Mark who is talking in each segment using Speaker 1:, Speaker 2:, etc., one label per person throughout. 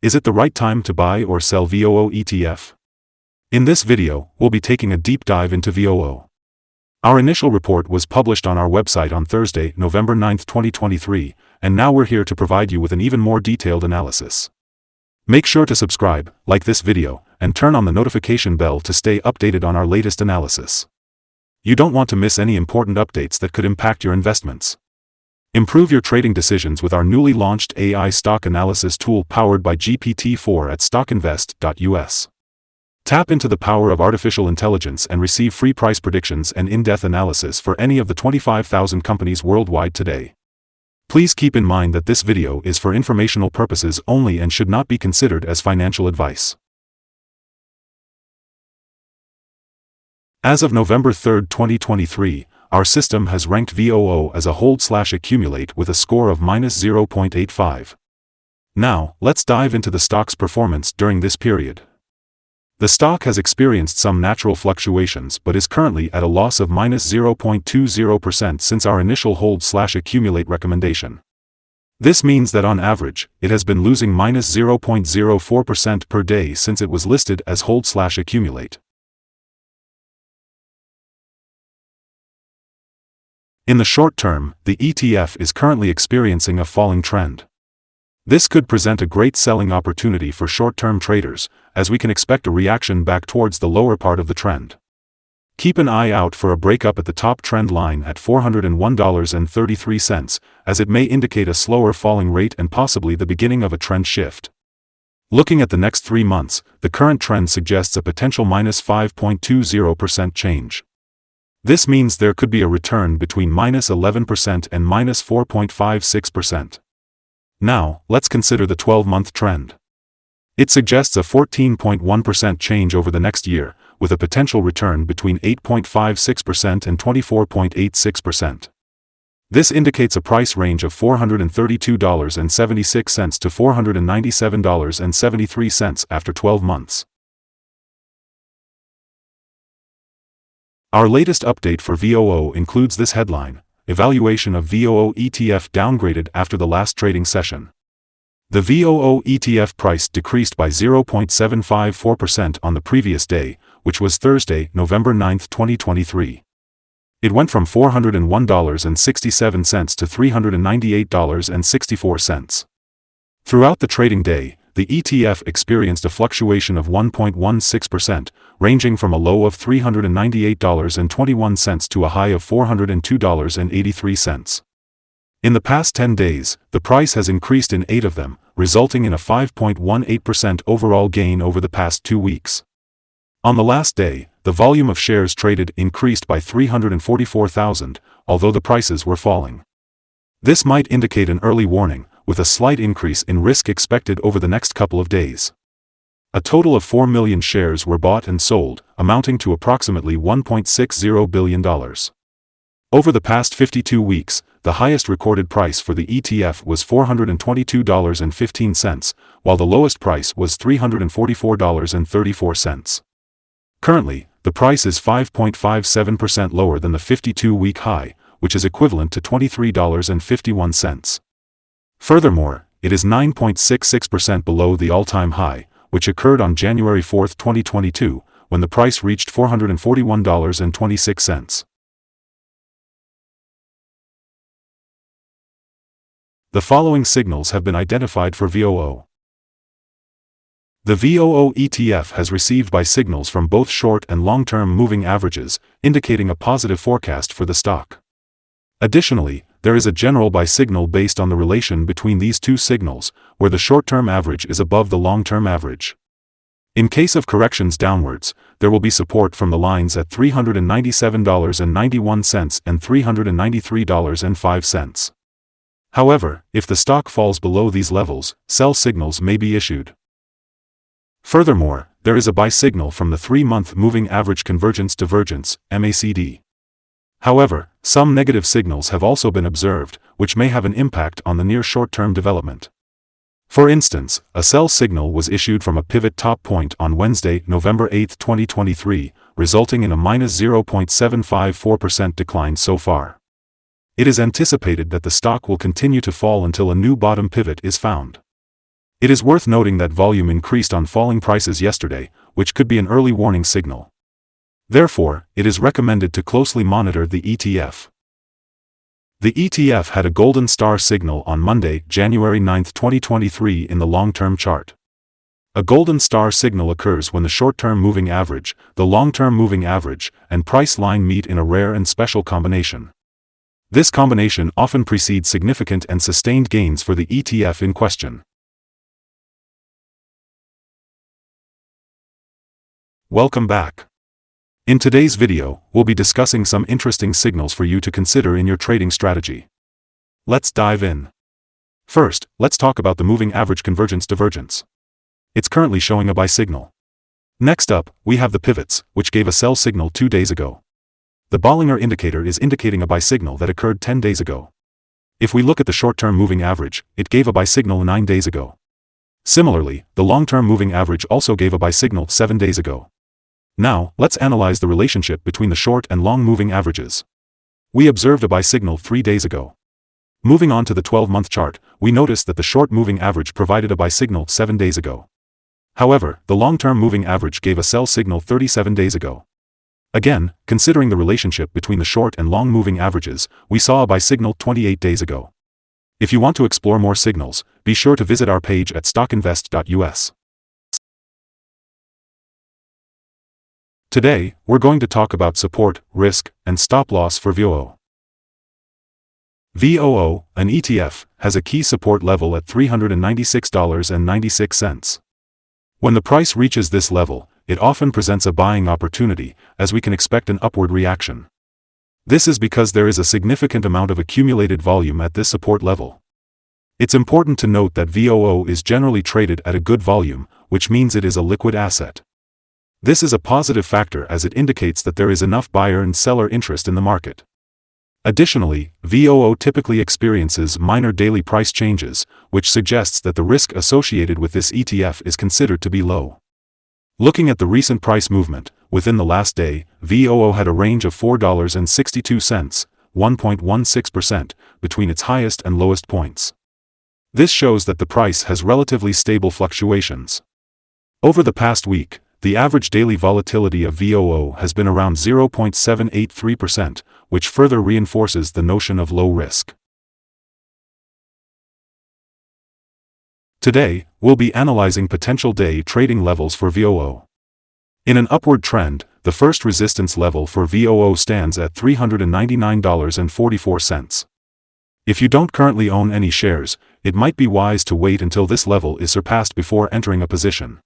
Speaker 1: Is it the right time to buy or sell VOO ETF? In this video, we'll be taking a deep dive into VOO. Our initial report was published on our website on Thursday, November 9, 2023, and now we're here to provide you with an even more detailed analysis. Make sure to subscribe, like this video, and turn on the notification bell to stay updated on our latest analysis. You don't want to miss any important updates that could impact your investments. Improve your trading decisions with our newly launched AI stock analysis tool powered by GPT-4 at StockInvest.us. Tap into the power of artificial intelligence and receive free price predictions and in-depth analysis for any of the 25,000 companies worldwide today. Please keep in mind that this video is for informational purposes only and should not be considered as financial advice. As of November 3, 2023, our system has ranked VOO as a hold/accumulate with a score of -0.85. Now, let's dive into the stock's performance during this period. The stock has experienced some natural fluctuations but is currently at a loss of -0.20% since our initial hold/accumulate recommendation. This means that on average, it has been losing -0.04% per day since it was listed as hold/accumulate. In the short term, the ETF is currently experiencing a falling trend. This could present a great selling opportunity for short-term traders, as we can expect a reaction back towards the lower part of the trend. Keep an eye out for a breakup at the top trend line at $401.33, as it may indicate a slower falling rate and possibly the beginning of a trend shift. Looking at the next 3 months, the current trend suggests a potential -5.20% change. This means there could be a return between -11% and -4.56%. Now, let's consider the 12-month trend. It suggests a 14.1% change over the next year, with a potential return between 8.56% and 24.86%. This indicates a price range of $432.76 to $497.73 after 12 months. Our latest update for VOO includes this headline: Evaluation of VOO ETF downgraded after the last trading session. The VOO ETF price decreased by 0.754% on the previous day, which was Thursday, November 9, 2023. It went from $401.67 to $398.64. Throughout the trading day, the ETF experienced a fluctuation of 1.16%, ranging from a low of $398.21 to a high of $402.83. In the past 10 days, the price has increased in 8 of them, resulting in a 5.18% overall gain over the past 2 weeks. On the last day, the volume of shares traded increased by 344,000, although the prices were falling. This might indicate an early warning, with a slight increase in risk expected over the next couple of days. A total of 4 million shares were bought and sold, amounting to approximately $1.60 billion. Over the past 52 weeks, the highest recorded price for the ETF was $422.15, while the lowest price was $344.34. Currently, the price is 5.57% lower than the 52-week high, which is equivalent to $23.51. Furthermore, it is 9.66% below the all-time high, which occurred on January 4, 2022, when the price reached $441.26. The following signals have been identified for VOO. The VOO ETF has received buy signals from both short and long-term moving averages, indicating a positive forecast for the stock. Additionally, there is a general buy signal based on the relation between these two signals, where the short-term average is above the long-term average. In case of corrections downwards, there will be support from the lines at $397.91 and $393.05. However, if the stock falls below these levels, sell signals may be issued. Furthermore, there is a buy signal from the 3-month moving average convergence divergence, MACD. However, some negative signals have also been observed, which may have an impact on the near short-term development. For instance, a sell signal was issued from a pivot top point on Wednesday, November 8, 2023, resulting in a -0.754% decline so far. It is anticipated that the stock will continue to fall until a new bottom pivot is found. It is worth noting that volume increased on falling prices yesterday, which could be an early warning signal. Therefore, it is recommended to closely monitor the ETF. The ETF had a golden star signal on Monday, January 9, 2023 in the long-term chart. A golden star signal occurs when the short-term moving average, the long-term moving average, and price line meet in a rare and special combination. This combination often precedes significant and sustained gains for the ETF in question. Welcome back. In today's video, we'll be discussing some interesting signals for you to consider in your trading strategy. Let's dive in. First, let's talk about the moving average convergence divergence. It's currently showing a buy signal. Next up, we have the pivots, which gave a sell signal 2 days ago. The Bollinger indicator is indicating a buy signal that occurred 10 days ago. If we look at the short-term moving average, it gave a buy signal 9 days ago. Similarly, the long-term moving average also gave a buy signal 7 days ago. Now, let's analyze the relationship between the short and long moving averages. We observed a buy signal 3 days ago. Moving on to the 12-month chart, we noticed that the short moving average provided a buy signal 7 days ago. However, the long-term moving average gave a sell signal 37 days ago. Again, considering the relationship between the short and long moving averages, we saw a buy signal 28 days ago. If you want to explore more signals, be sure to visit our page at StockInvest.us. Today, we're going to talk about support, risk, and stop-loss for VOO. VOO, an ETF, has a key support level at $396.96. When the price reaches this level, it often presents a buying opportunity, as we can expect an upward reaction. This is because there is a significant amount of accumulated volume at this support level. It's important to note that VOO is generally traded at a good volume, which means it is a liquid asset. This is a positive factor as it indicates that there is enough buyer and seller interest in the market. Additionally, VOO typically experiences minor daily price changes, which suggests that the risk associated with this ETF is considered to be low. Looking at the recent price movement, within the last day, VOO had a range of $4.62, 1.16%, between its highest and lowest points. This shows that the price has relatively stable fluctuations. Over the past week, the average daily volatility of VOO has been around 0.783%, which further reinforces the notion of low risk. Today, we'll be analyzing potential day trading levels for VOO. In an upward trend, the first resistance level for VOO stands at $399.44. If you don't currently own any shares, it might be wise to wait until this level is surpassed before entering a position.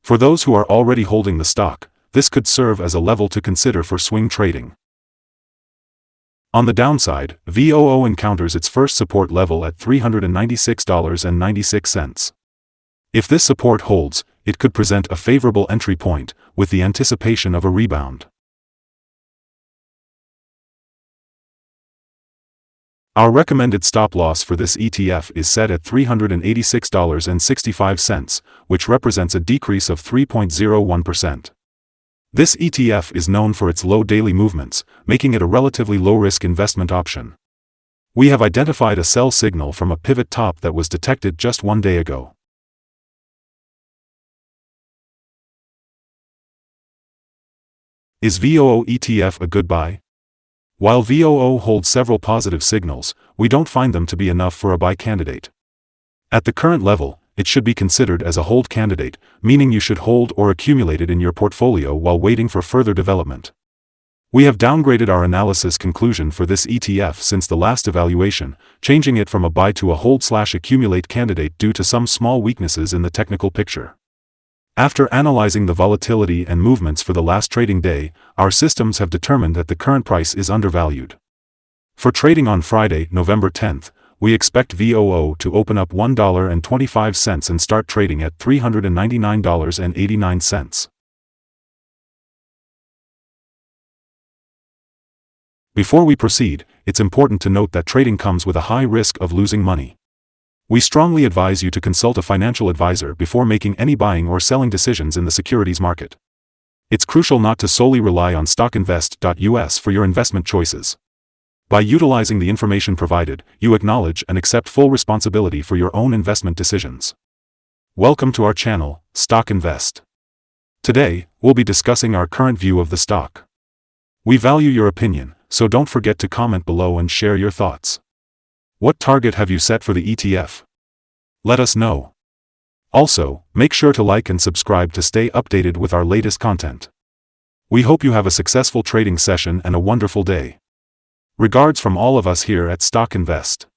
Speaker 1: For those who are already holding the stock, this could serve as a level to consider for swing trading. On the downside, VOO encounters its first support level at $396.96. If this support holds, it could present a favorable entry point, with the anticipation of a rebound. Our recommended stop-loss for this ETF is set at $386.65, which represents a decrease of 3.01%. This ETF is known for its low daily movements, making it a relatively low-risk investment option. We have identified a sell signal from a pivot top that was detected just 1 day ago. Is VOO ETF a good buy? While VOO holds several positive signals, we don't find them to be enough for a buy candidate. At the current level, it should be considered as a hold candidate, meaning you should hold or accumulate it in your portfolio while waiting for further development. We have downgraded our analysis conclusion for this ETF since the last evaluation, changing it from a buy to a hold/accumulate candidate due to some small weaknesses in the technical picture. After analyzing the volatility and movements for the last trading day, our systems have determined that the current price is undervalued. For trading on Friday, November 10th, we expect VOO to open up $1.25 and start trading at $399.89. Before we proceed, it's important to note that trading comes with a high risk of losing money. We strongly advise you to consult a financial advisor before making any buying or selling decisions in the securities market. It's crucial not to solely rely on StockInvest.us for your investment choices. By utilizing the information provided, you acknowledge and accept full responsibility for your own investment decisions. Welcome to our channel, Stock Invest. Today, we'll be discussing our current view of the stock. We value your opinion, so don't forget to comment below and share your thoughts. What target have you set for the ETF? Let us know. Also, make sure to like and subscribe to stay updated with our latest content. We hope you have a successful trading session and a wonderful day. Regards from all of us here at Stock Invest.